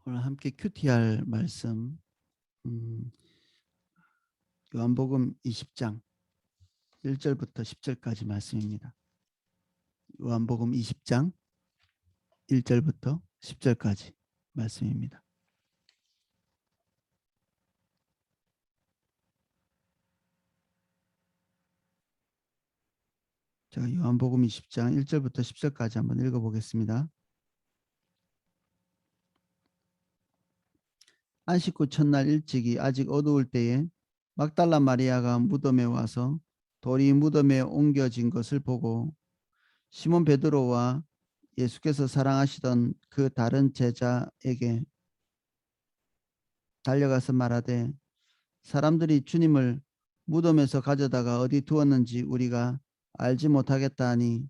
오늘 함께 큐티할 말씀 요한복음 20장 1절부터 10절까지 말씀입니다. 요한복음 20장 1절부터 10절까지 말씀입니다. 제가 요한복음 20장 1절부터 10절까지 한번 읽어보겠습니다. 안식 후 첫날 일찍이 아직 어두울 때에 막달라 마리아가 무덤에 와서 돌이 무덤에 옮겨진 것을 보고 시몬 베드로와 예수께서 사랑하시던 그 다른 제자에게 달려가서 말하되 사람들이 주님을 무덤에서 가져다가 어디 두었는지 우리가 알지 못하겠다 하니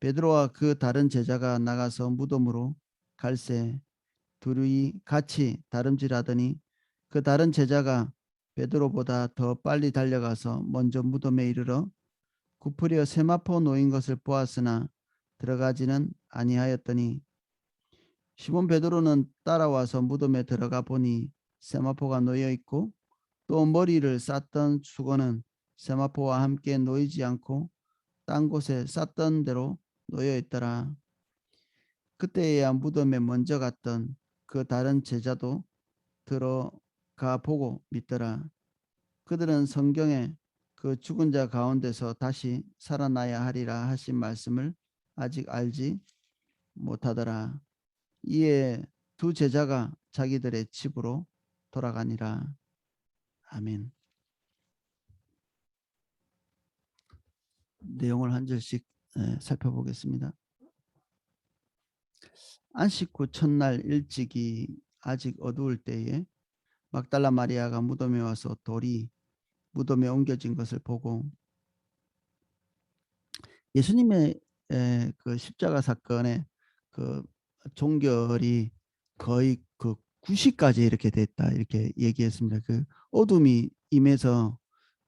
베드로와 그 다른 제자가 나가서 무덤으로 갈새 둘이 같이 다름질하더니 그 다른 제자가 베드로보다 더 빨리 달려가서 먼저 무덤에 이르러 구부려 세마포 놓인 것을 보았으나 들어가지는 아니하였더니 시몬 베드로는 따라와서 무덤에 들어가 보니 세마포가 놓여 있고 또 머리를 쌌던 수건은 세마포와 함께 놓이지 않고 딴 곳에 쌌던 대로 놓여 있더라. 그때야 무덤에 먼저 갔던 그 다른 제자도 들어가 보고 믿더라. 그들은 성경에 그 죽은 자 가운데서 다시 살아나야 하리라 하신 말씀을 아직 알지 못하더라. 이에 두 제자가 자기들의 집으로 돌아가니라. 아멘. 내용을 한 절씩 살펴보겠습니다. 안식 후 첫날 일찍이 아직 어두울 때에 막달라 마리아가 무덤에 와서 돌이 무덤에 옮겨진 것을 보고 예수님의 그 십자가 사건의 그 종결이 거의 그 9시까지 이렇게 됐다 이렇게 얘기했습니다. 그 어둠이 임해서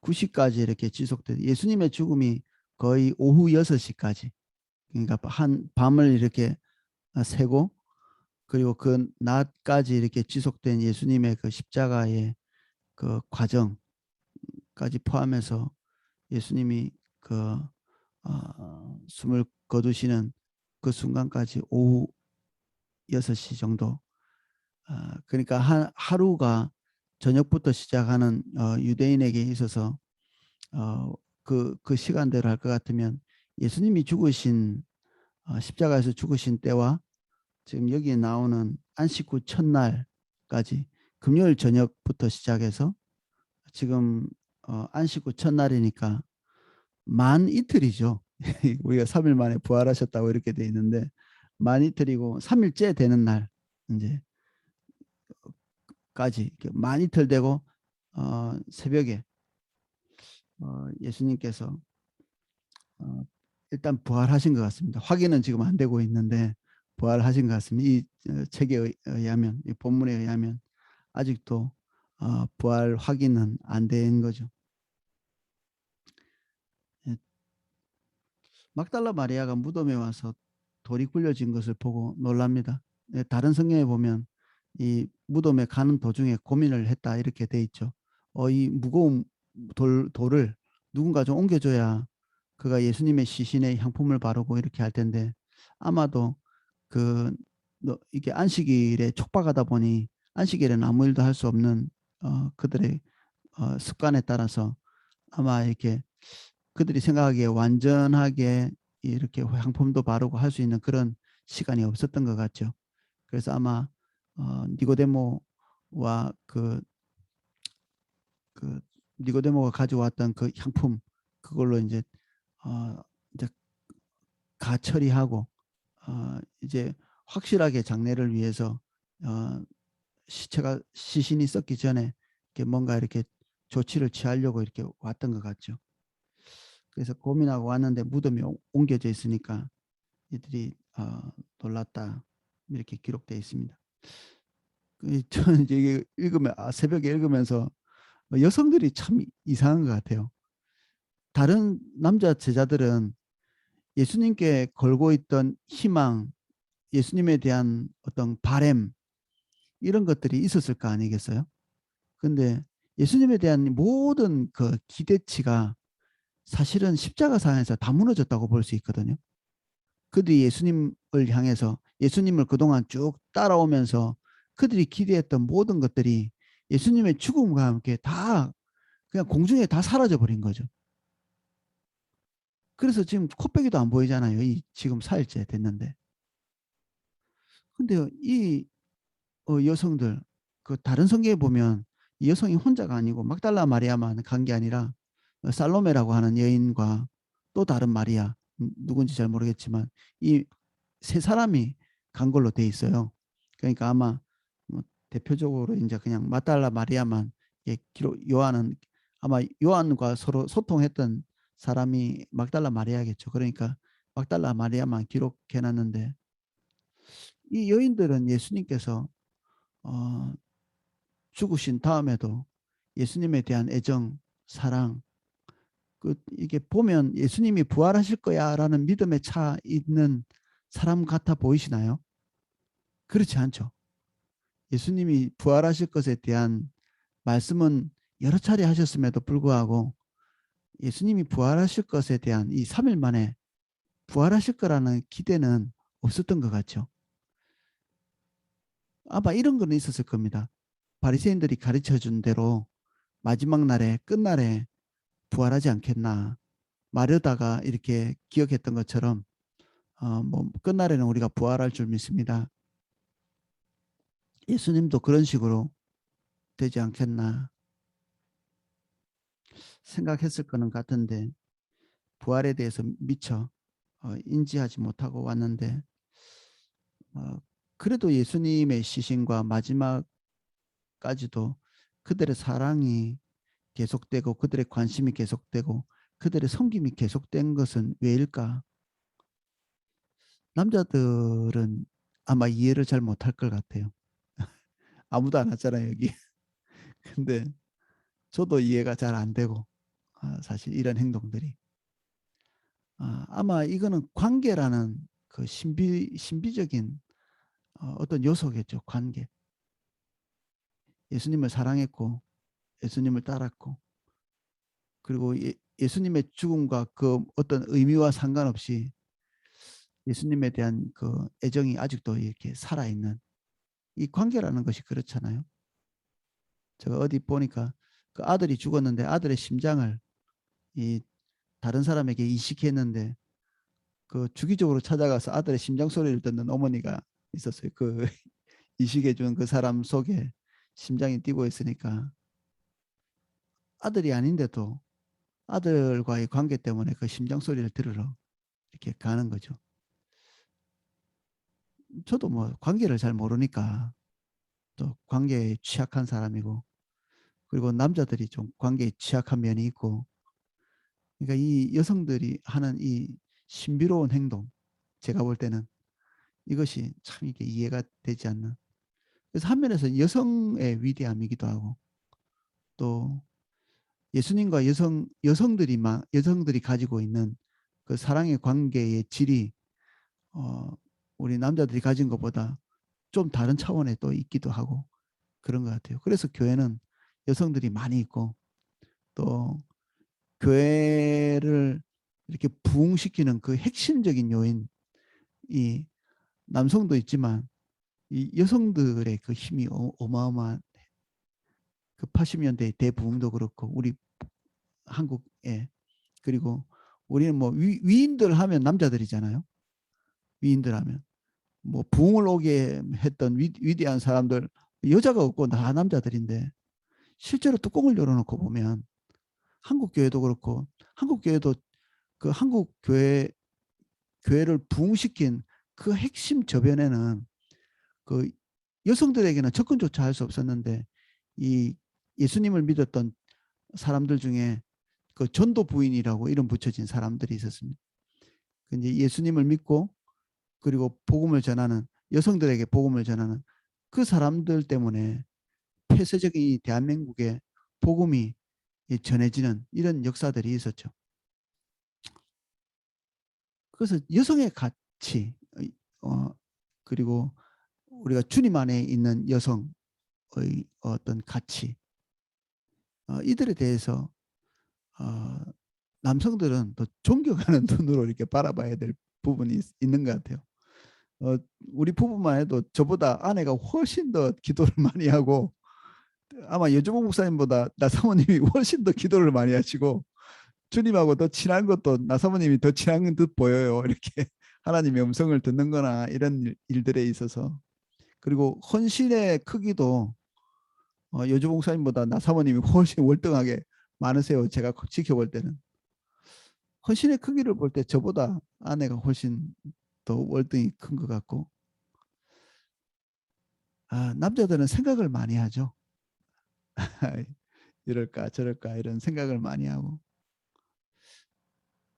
9시까지 이렇게 지속돼 예수님의 죽음이 거의 오후 6시까지 그러니까 한 밤을 이렇게 새고 그리고 그 낮까지 이렇게 지속된 예수님의 그 십자가의 그 과정까지 포함해서 예수님이 그 숨을 거두시는 그 순간까지 오후 6시 정도 그러니까 하루가 저녁부터 시작하는 유대인에게 있어서 그 시간대로 할 것 같으면 예수님이 죽으신 십자가에서 죽으신 때와 지금 여기에 나오는 안식 후 첫날까지 금요일 저녁부터 시작해서 지금 안식 후 첫날이니까 만 이틀이죠. 우리가 3일 만에 부활하셨다고 이렇게 돼 있는데 만 이틀이고 3일째 되는 날 이제까지 만 이틀 되고 새벽에 예수님께서 일단 부활하신 것 같습니다. 확인은 지금 안 되고 있는데 부활하신 것 같습니다. 이 책에 의하면 이 본문에 의하면 아직도 부활 확인은 안 된 거죠. 막달라 마리아가 무덤에 와서 돌이 굴려진 것을 보고 놀랍니다. 다른 성경에 보면 이 무덤에 가는 도중에 고민을 했다 이렇게 돼 있죠. 이 무거운 돌을 누군가 좀 옮겨줘야 그가 예수님의 시신에 향품을 바르고 이렇게 할 텐데 아마도 이게 안식일에 촉박하다 보니 안식일에는 아무 일도 할 수 없는 그들의 습관에 따라서 아마 이렇게 그들이 생각하기에 완전하게 이렇게 향품도 바르고 할 수 있는 그런 시간이 없었던 것 같죠. 그래서 아마 니고데모와 그 니고데모가 가져왔던 그 향품 그걸로 이제 이제 가처리하고 이제 확실하게 장례를 위해서 시신이 썩기 전에 이렇게 뭔가 이렇게 조치를 취하려고 이렇게 왔던 것 같죠. 그래서 고민하고 왔는데 무덤이 옮겨져 있으니까 이들이 놀랐다 이렇게 기록되어 있습니다. 저는 이제 읽으면 새벽에 읽으면서 여성들이 참 이상한 것 같아요. 다른 남자 제자들은 예수님께 걸고 있던 희망, 예수님에 대한 어떤 바램 이런 것들이 있었을 거 아니겠어요? 근데 예수님에 대한 모든 그 기대치가 사실은 십자가상에서 다 무너졌다고 볼 수 있거든요. 그들이 예수님을 향해서 예수님을 그동안 쭉 따라오면서 그들이 기대했던 모든 것들이 예수님의 죽음과 함께 다 그냥 공중에 다 사라져 버린 거죠. 그래서 지금 코빼기도 안 보이잖아요. 이 지금 4일째 됐는데. 근데 이 여성들 그 다른 성경에 보면 이 여성이 혼자가 아니고 막달라 마리아만 간 게 아니라 살로메라고 하는 여인과 또 다른 마리아 누군지 잘 모르겠지만 이 세 사람이 간 걸로 돼 있어요. 그러니까 아마 뭐 대표적으로 이제 그냥 막달라 마리아만 기록 요한은 아마 요한과 서로 소통했던 사람이 막달라 마리아겠죠. 그러니까 막달라 마리아만 기록해 놨는데 이 여인들은 예수님께서 어 죽으신 다음에도 예수님에 대한 애정, 사랑, 이게 보면 예수님이 부활하실 거야라는 믿음에 차 있는 사람 같아 보이시나요? 그렇지 않죠. 예수님이 부활하실 것에 대한 말씀은 여러 차례 하셨음에도 불구하고 예수님이 부활하실 것에 대한 이 3일 만에 부활하실 거라는 기대는 없었던 것 같죠. 아마 이런 거는 있었을 겁니다. 바리새인들이 가르쳐 준 대로 마지막 날에 끝날에 부활하지 않겠나. 마르다가 이렇게 기억했던 것처럼 뭐 끝날에는 우리가 부활할 줄 믿습니다. 예수님도 그런 식으로 되지 않겠나 생각했을 거는 같은데 부활에 대해서 미처 인지하지 못하고 왔는데 어, 그래도 예수님의 시신과 마지막까지도 그들의 사랑이 계속되고 그들의 관심이 계속되고 그들의 섬김이 계속된 것은 왜일까? 남자들은 아마 이해를 잘 못할 것 같아요. 아무도 안 하잖아요, 여기. 근데 저도 이해가 잘 안 되고 사실 이런 행동들이 아마 이거는 관계라는 그 신비적인 어떤 요소겠죠. 관계. 예수님을 사랑했고 예수님을 따랐고 그리고 예수님의 죽음과 그 어떤 의미와 상관없이 예수님에 대한 그 애정이 아직도 이렇게 살아있는 이 관계라는 것이 그렇잖아요. 제가 어디 보니까 그 아들이 죽었는데 아들의 심장을 이 다른 사람에게 이식했는데 그 주기적으로 찾아가서 아들의 심장 소리를 듣는 어머니가 있었어요. 그 이식해 준 그 사람 속에 심장이 뛰고 있으니까 아들이 아닌데도 아들과의 관계 때문에 그 심장 소리를 들으러 이렇게 가는 거죠. 저도 뭐 관계를 잘 모르니까 또 관계에 취약한 사람이고 그리고 남자들이 좀 관계에 취약한 면이 있고 그러니까 이 여성들이 하는 이 신비로운 행동 제가 볼 때는 이것이 참 이게 이해가 되지 않는 그래서 한 면에서 여성의 위대함이기도 하고 또 예수님과 여성들이 가지고 있는 그 사랑의 관계의 질이 어, 우리 남자들이 가진 것보다 좀 다른 차원에 또 있기도 하고 그런 것 같아요. 그래서 교회는 여성들이 많이 있고 또 교회를 이렇게 부흥시키는 그 핵심적인 요인이 남성도 있지만 이 여성들의 그 힘이 어마어마한 그 80년대 대부흥도 그렇고 우리 한국에 그리고 우리는 뭐 위인들 하면 남자들이잖아요. 위인들 하면 뭐 부흥을 오게 했던 위대한 사람들 여자가 없고 다 남자들인데 실제로 뚜껑을 열어놓고 보면 한국 교회도 그렇고 한국 교회도 그 한국 교회를 부흥시킨 그 핵심 저변에는 그 여성들에게는 접근조차 할 수 없었는데 이 예수님을 믿었던 사람들 중에 그 전도 부인이라고 이름 붙여진 사람들이 있었습니다. 이제 예수님을 믿고 그리고 복음을 전하는 여성들에게 복음을 전하는 그 사람들 때문에 폐쇄적인 이 대한민국의 복음이 전해지는 이런 역사들이 있었죠. 그래서 여성의 가치 그리고 우리가 주님 안에 있는 여성 어떤 가치, 이들에 대해서 어, 남성들은 더 존경하는 눈으로 이렇게 바라봐야 될 부분이 있는 것 같아요. 어, 우리 부부만 해도 저보다 아내가 훨씬 더 기도를 많이 하고, 아마 여주봉 목사님보다 나 사모님이 훨씬 더 기도를 많이 하시고, 주님하고 더 친한 것도 나 사모님이 더 친한 듯 보여요. 이렇게 하나님의 음성을 듣는 거나 이런 일들에 있어서. 그리고 헌신의 크기도 여주봉 목사님보다 나 사모님이 훨씬 월등하게 많으세요. 제가 지켜볼 때는. 헌신의 크기를 볼 때 저보다 아내가 훨씬 더 월등히 큰 것 같고, 남자들은 생각을 많이 하죠. 이럴까 저럴까 이런 생각을 많이 하고,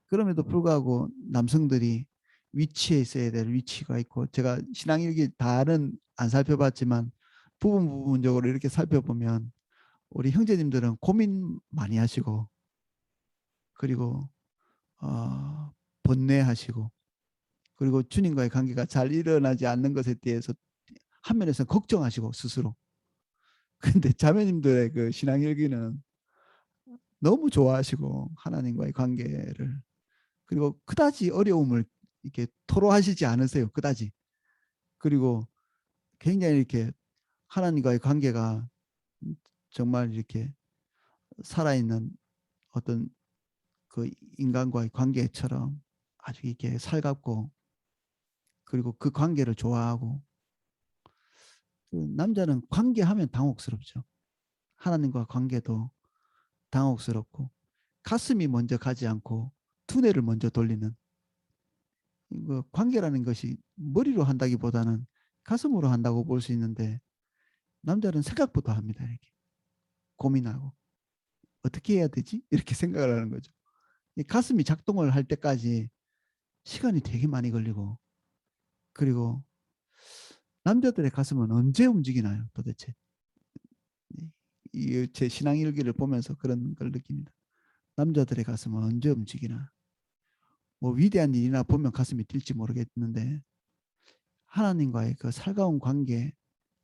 그럼에도 불구하고 남성들이 위치에 있어야 될 위치가 있고, 제가 신앙일기 다는 안 살펴봤지만 부분적으로 이렇게 살펴보면 우리 형제님들은 고민 많이 하시고, 그리고 번뇌하시고, 그리고 주님과의 관계가 잘 일어나지 않는 것에 대해서 한 면에서 걱정하시고 스스로. 근데 자매님들의 그 신앙일기는 너무 좋아하시고, 하나님과의 관계를, 그리고 그다지 어려움을 이렇게 토로하시지 않으세요. 그다지. 그리고 굉장히 이렇게 하나님과의 관계가 정말 이렇게 살아있는 어떤 그 인간과의 관계처럼 아주 이렇게 살갑고, 그리고 그 관계를 좋아하고, 그 남자는 관계하면 당혹스럽죠. 하나님과 관계도 당혹스럽고, 가슴이 먼저 가지 않고 두뇌를 먼저 돌리는, 이거 관계라는 것이 머리로 한다기보다는 가슴으로 한다고 볼 수 있는데, 남자는 생각부터 합니다. 이렇게 고민하고 어떻게 해야 되지? 이렇게 생각을 하는 거죠. 이 가슴이 작동을 할 때까지 시간이 되게 많이 걸리고, 그리고 남자들의 가슴은 언제 움직이나요, 도대체? 제 신앙일기를 보면서 그런 걸 느낍니다. 남자들의 가슴은 언제 움직이나. 뭐 위대한 일이나 보면 가슴이 뛸지 모르겠는데, 하나님과의 그 살가운 관계,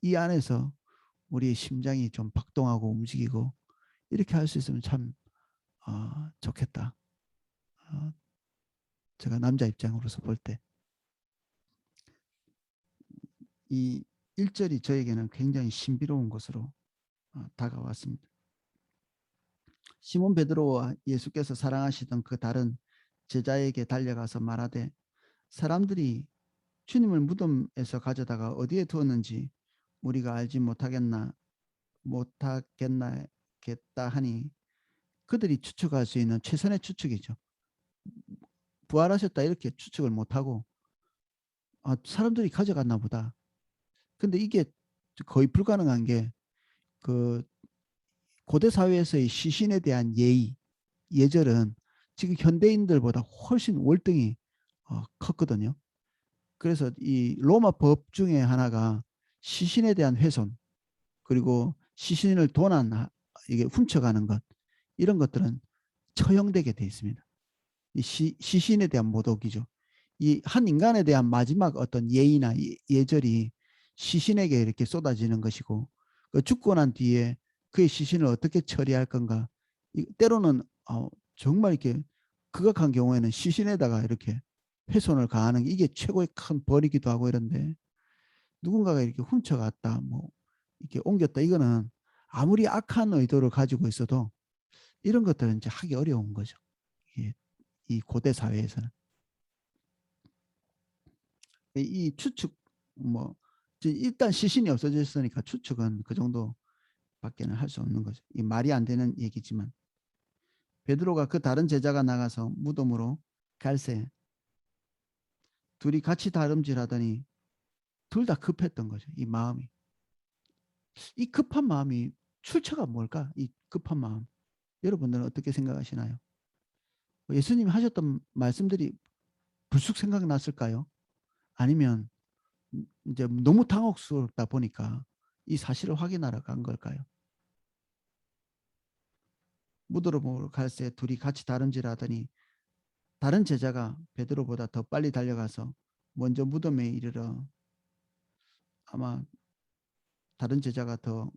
이 안에서 우리의 심장이 좀 박동하고 움직이고 이렇게 할 수 있으면 참 좋겠다. 어, 제가 남자 입장으로서 볼 때 이 1절이 저에게는 굉장히 신비로운 것으로 다가왔습니다. 시몬 베드로와 예수께서 사랑하시던 그 다른 제자에게 달려가서 말하되, 사람들이 주님을 무덤에서 가져다가 어디에 두었는지 우리가 알지 못하겠다 하니, 그들이 추측할 수 있는 최선의 추측이죠. 부활하셨다 이렇게 추측을 못하고, 사람들이 가져갔나 보다. 근데 이게 거의 불가능한 게, 그 고대 사회에서의 시신에 대한 예절은 지금 현대인들보다 훨씬 월등히 컸거든요. 그래서 이 로마 법 중에 하나가 시신에 대한 훼손, 그리고 시신을 이게 훔쳐가는 것, 이런 것들은 처형되게 돼 있습니다. 이 시신에 대한 모독이죠. 이 한 인간에 대한 마지막 어떤 예의나 예절이 시신에게 이렇게 쏟아지는 것이고, 그 죽고 난 뒤에 그의 시신을 어떻게 처리할 건가, 때로는 정말 이렇게 극악한 경우에는 시신에다가 이렇게 훼손을 가하는 게 이게 최고의 큰 벌이기도 하고 이런데, 누군가가 이렇게 훔쳐갔다, 뭐 이렇게 옮겼다, 이거는 아무리 악한 의도를 가지고 있어도 이런 것들은 이제 하기 어려운 거죠. 이 고대 사회에서는 이 추측, 뭐 일단 시신이 없어졌으니까 추측은 그 정도밖에는 할 수 없는 거죠. 이 말이 안 되는 얘기지만, 베드로가 그 다른 제자가 나가서 무덤으로 갈새 둘이 같이 다름질하더니 둘 다 급했던 거죠. 이 마음이, 이 급한 마음이 출처가 뭘까? 이 급한 마음, 여러분들은 어떻게 생각하시나요? 예수님이 하셨던 말씀들이 불쑥 생각났을까요? 아니면 이제 너무 당혹스럽다 보니까 이 사실을 확인하러 간 걸까요? 무덤으로 갈새 둘이 같이 다름질하더니 다른 제자가 베드로보다 더 빨리 달려가서 먼저 무덤에 이르러 아마 다른 제자가 더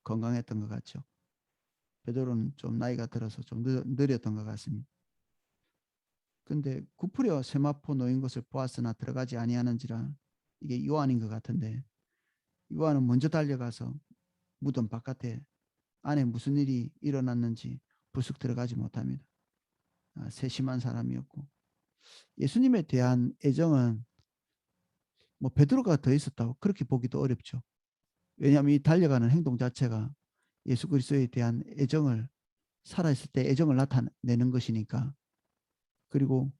건강했던 것 같죠. 베드로는 좀 나이가 들어서 좀 느렸던 것 같습니다. 근데 구부려 세마포 놓인 것을 보았으나 들어가지 아니하는지라, 이게 요한인 것 같은데, 요한은 먼저 달려가서 무덤 바깥에 안에 무슨 일이 일어났는지 불쑥 들어가지 못합니다. 세심한 사람이었고, 예수님에 대한 애정은 뭐 베드로가 더 있었다고 그렇게 보기도 어렵죠. 왜냐하면 이 달려가는 행동 자체가 예수 그리스도에 대한 애정을, 살아있을 때 애정을 나타내는 것이니까. 그리고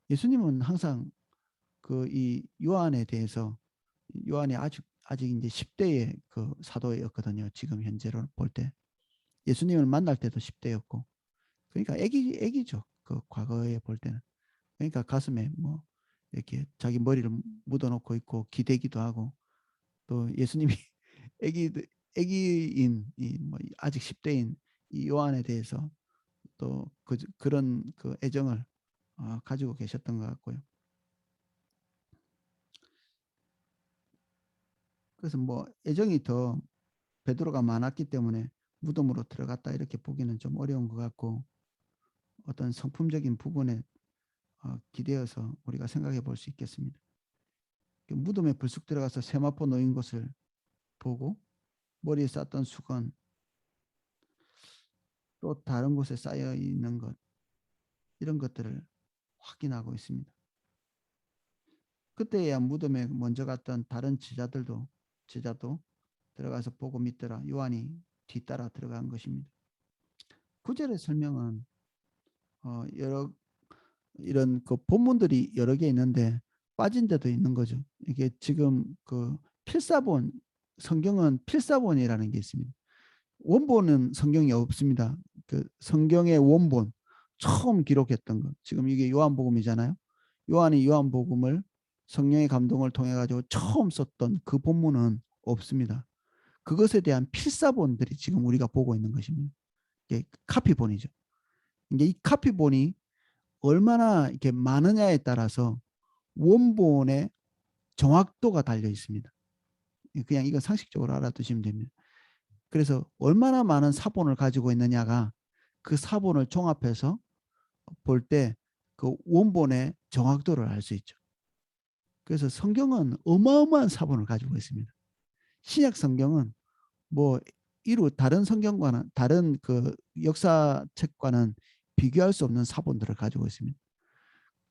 예수님은 항상 그 이 요한에 대해서, 요한이 아직 이제 10대의 그 사도였거든요. 지금 현재로 볼 때 예수님을 만날 때도 10대였고, 그러니까 애기죠. 그 과거에 볼 때는. 그러니까 가슴에 뭐 이렇게 자기 머리를 묻어놓고 있고 기대기도 하고, 또 예수님이 애기 애기인 뭐 아직 10대인 이 요한에 대해서 또 그런 그 애정을 가지고 계셨던 것 같고요. 그래서 뭐 애정이 더 베드로가 많았기 때문에 무덤으로 들어갔다 이렇게 보기는 좀 어려운 것 같고, 어떤 성품적인 부분에 기대어서 우리가 생각해 볼 수 있겠습니다. 무덤에 불쑥 들어가서 세마포 놓인 것을 보고 머리에 쌓던 수건, 또 다른 곳에 쌓여 있는 것, 이런 것들을 확인하고 있습니다. 그때야 무덤에 먼저 갔던 다른 제자도 들어가서 보고 믿더라. 요한이 뒤따라 들어간 것입니다. 구절의 설명은 여러 이런 그 본문들이 여러 개 있는데 빠진 데도 있는 거죠. 이게 지금 그 필사본, 성경은 필사본이라는 게 있습니다. 원본은 성경이 없습니다. 그 성경의 원본, 처음 기록했던 것. 지금 이게 요한복음이잖아요. 요한이 요한복음을 성령의 감동을 통해 가지고 처음 썼던 그 본문은 없습니다. 그것에 대한 필사본들이 지금 우리가 보고 있는 것입니다. 이게 카피본이죠. 이게 이 카피본이 얼마나 이렇게 많으냐에 따라서 원본의 정확도가 달려 있습니다. 그냥 이건 상식적으로 알아두시면 됩니다. 그래서 얼마나 많은 사본을 가지고 있느냐가 그 사본을 종합해서 볼 때 그 원본의 정확도를 알 수 있죠. 그래서 성경은 어마어마한 사본을 가지고 있습니다. 신약 성경은 뭐 다른 성경과는, 다른 그 역사책과는 비교할 수 없는 사본들을 가지고 있습니다.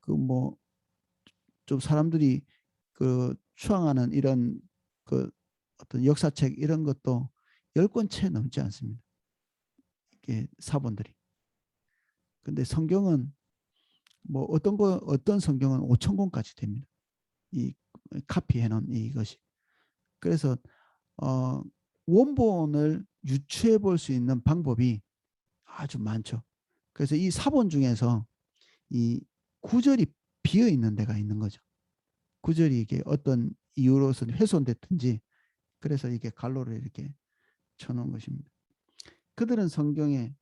그 뭐 좀 사람들이 그 추앙하는 이런 그 어떤 역사책 이런 것도 10권 채 넘지 않습니다. 이게 사본들이. 근데 성경은 뭐 어떤 성경은 5천 권까지 됩니다. 이 카피해 놓은 이것이. 그래서 원본을 유추해 볼 수 있는 방법이 아주 많죠. 그래서 이 사본 중에서 이 구절이 비어 있는 데가 있는 거죠. 구절이 이게 어떤 이유로서 훼손됐든지, 그래서 이게 갈로를 이렇게 쳐놓은 것입니다. 그들은 성경에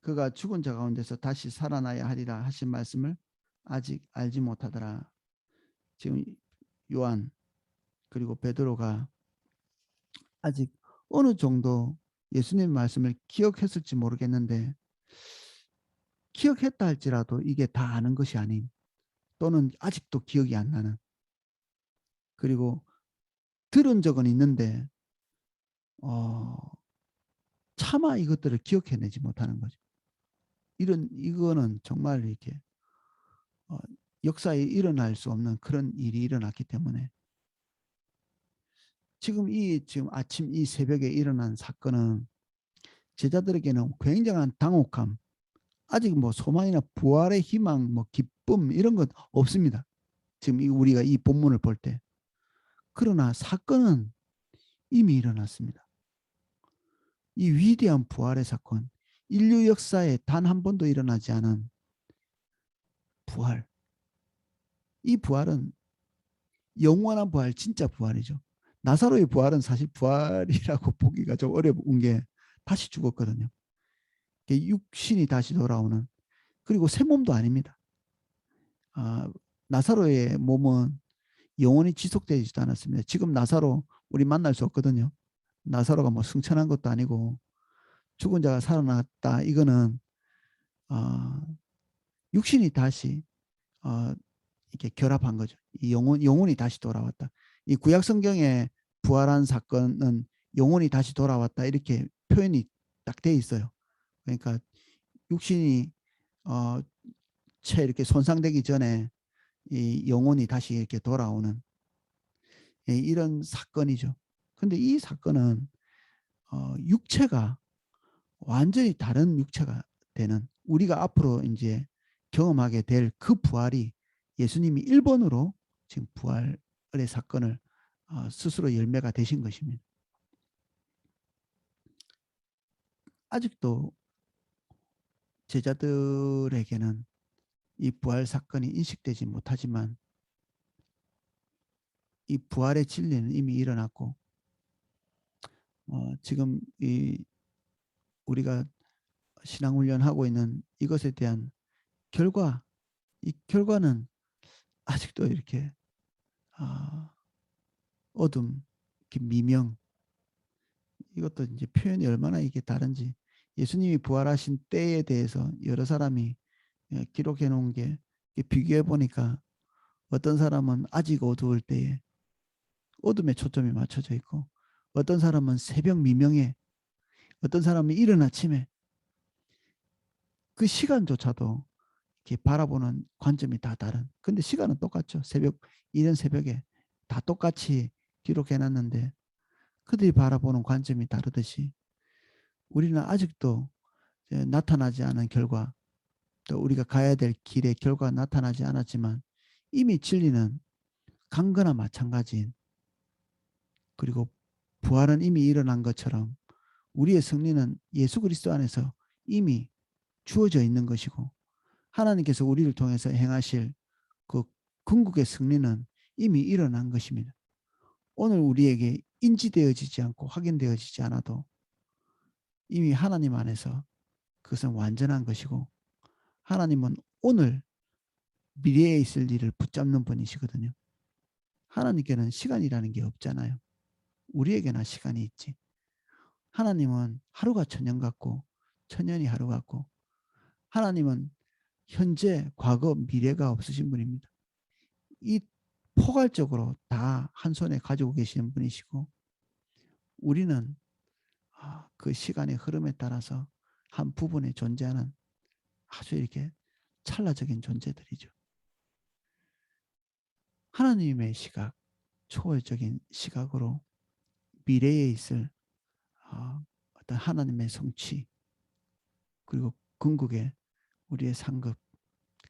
그가 죽은 자 가운데서 다시 살아나야 하리라 하신 말씀을 아직 알지 못하더라. 지금 요한 그리고 베드로가 아직 어느 정도 예수님 말씀을 기억했을지 모르겠는데, 기억했다 할지라도 이게 다 아는 것이 아닌, 또는 아직도 기억이 안 나는, 그리고 들은 적은 있는데 차마 이것들을 기억해내지 못하는 거죠. 이거는 정말 이렇게 역사에 일어날 수 없는 그런 일이 일어났기 때문에, 지금 아침 이 새벽에 일어난 사건은 제자들에게는 굉장한 당혹함, 아직 뭐 소망이나 부활의 희망, 뭐 기쁨 이런 것 없습니다. 지금 우리가 이 본문을 볼 때. 그러나 사건은 이미 일어났습니다. 이 위대한 부활의 사건, 인류 역사에 단 한 번도 일어나지 않은 부활. 이 부활은 영원한 부활, 진짜 부활이죠. 나사로의 부활은 사실 부활이라고 보기가 좀 어려운 게, 다시 죽었거든요. 육신이 다시 돌아오는, 그리고 새 몸도 아닙니다. 나사로의 몸은 영원히 지속되지도 않았습니다. 지금 나사로 우리 만날 수 없거든요. 나사로가 뭐 승천한 것도 아니고 죽은 자가 살아났다. 이거는 육신이 다시 이렇게 결합한 거죠. 이 영혼이 다시 돌아왔다. 이 구약 성경에 부활한 사건은 영혼이 다시 돌아왔다 이렇게 표현이 딱 돼 있어요. 그러니까 육신이 채 이렇게 손상되기 전에 이 영혼이 다시 이렇게 돌아오는 이런 사건이죠. 근데 이 사건은 육체가 완전히 다른 육체가 되는 우리가 앞으로 이제 경험하게 될 그 부활이 예수님이 1번으로 지금 부활의 사건을 스스로 열매가 되신 것입니다. 아직도 제자들에게는 이 부활 사건이 인식되지 못하지만 이 부활의 진리는 이미 일어났고 지금 이 우리가 신앙훈련하고 있는 이것에 대한 결과, 이 결과는 아직도 이렇게 어둠, 미명, 이것도 이제 표현이 얼마나 이게 다른지 예수님이 부활하신 때에 대해서 여러 사람이 기록해 놓은 게 비교해 보니까 어떤 사람은 아직 어두울 때에 어둠에 초점이 맞춰져 있고 어떤 사람은 새벽 미명에 어떤 사람은 이른 아침에 그 시간조차도 이렇게 바라보는 관점이 다 다른. 근데 시간은 똑같죠. 새벽 이른 새벽에 다 똑같이 기록해 놨는데 그들이 바라보는 관점이 다르듯이 우리는 아직도 나타나지 않은 결과 또 우리가 가야 될 길의 결과가 나타나지 않았지만 이미 진리는 간 거나 마찬가지인 그리고 부활은 이미 일어난 것처럼 우리의 승리는 예수 그리스도 안에서 이미 주어져 있는 것이고 하나님께서 우리를 통해서 행하실 그 궁극의 승리는 이미 일어난 것입니다. 오늘 우리에게 인지되어지지 않고 확인되어지지 않아도 이미 하나님 안에서 그것은 완전한 것이고 하나님은 오늘 미래에 있을 일을 붙잡는 분이시거든요. 하나님께는 시간이라는 게 없잖아요. 우리에게나 시간이 있지. 하나님은 하루가 천년 같고 천년이 하루 같고 하나님은 현재, 과거, 미래가 없으신 분입니다. 이 포괄적으로 다 한 손에 가지고 계시는 분이시고 우리는 그 시간의 흐름에 따라서 한 부분에 존재하는 아주 이렇게 찰나적인 존재들이죠. 하나님의 시각, 초월적인 시각으로 미래에 있을 어떤 하나님의 성취 그리고 궁극의 우리의 상급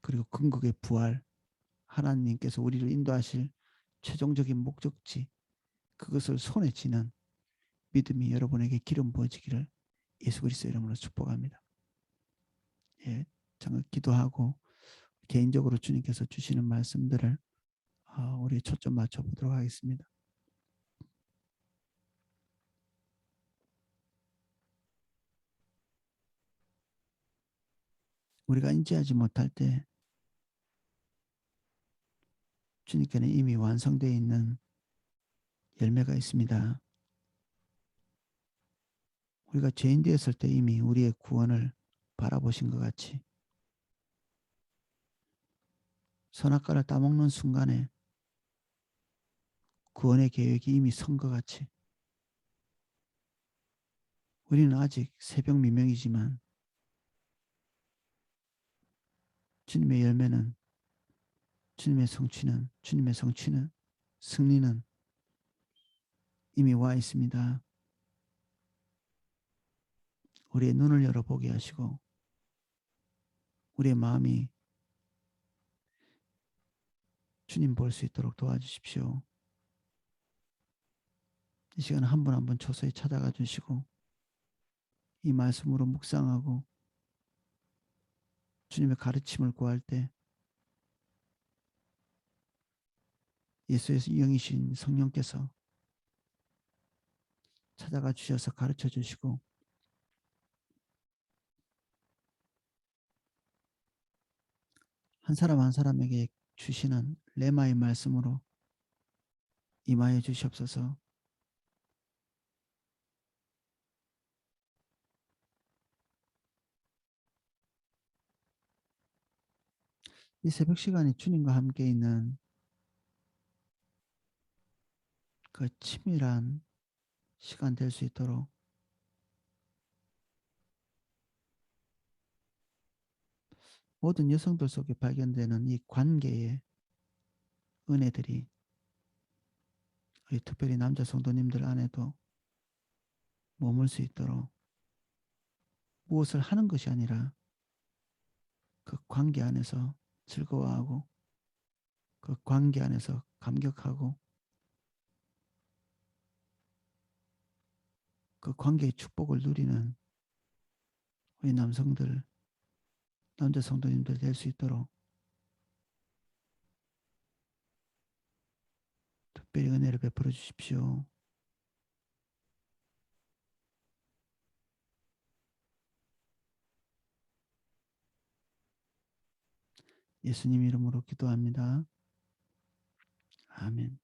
그리고 궁극의 부활 하나님께서 우리를 인도하실 최종적인 목적지 그것을 손에 쥐는 믿음이 여러분에게 기름 부어지기를 예수 그리스도 이름으로 축복합니다. 예, 정말 기도하고 개인적으로 주님께서 주시는 말씀들을 우리 초점 맞춰보도록 하겠습니다. 우리가 인지하지 못할 때 주님께는 이미 완성되어 있는 열매가 있습니다. 우리가 죄인 되었을 때 이미 우리의 구원을 바라보신 것 같이 선악과를 따먹는 순간에 구원의 계획이 이미 선 것 같이 우리는 아직 새벽 미명이지만 주님의 열매는 주님의 성취는 승리는 이미 와 있습니다. 우리의 눈을 열어보게 하시고 우리의 마음이 주님 볼 수 있도록 도와주십시오. 이 시간 한 분 한 분 초소히 찾아가 주시고 이 말씀으로 묵상하고 주님의 가르침을 구할 때 예수의 영이신 성령께서 찾아가 주셔서 가르쳐 주시고 한 사람 한 사람에게 주시는 레마의 말씀으로 임하여 주시옵소서. 이 새벽 시간이 주님과 함께 있는 그 치밀한 시간 될 수 있도록 모든 여성들 속에 발견되는 이 관계의 은혜들이 특별히 남자 성도님들 안에도 머물 수 있도록 무엇을 하는 것이 아니라 그 관계 안에서 즐거워하고 그 관계 안에서 감격하고 그 관계의 축복을 누리는 우리 남성들, 남자 성도님들 될 수 있도록 특별히 은혜를 베풀어 주십시오. 예수님 이름으로 기도합니다. 아멘.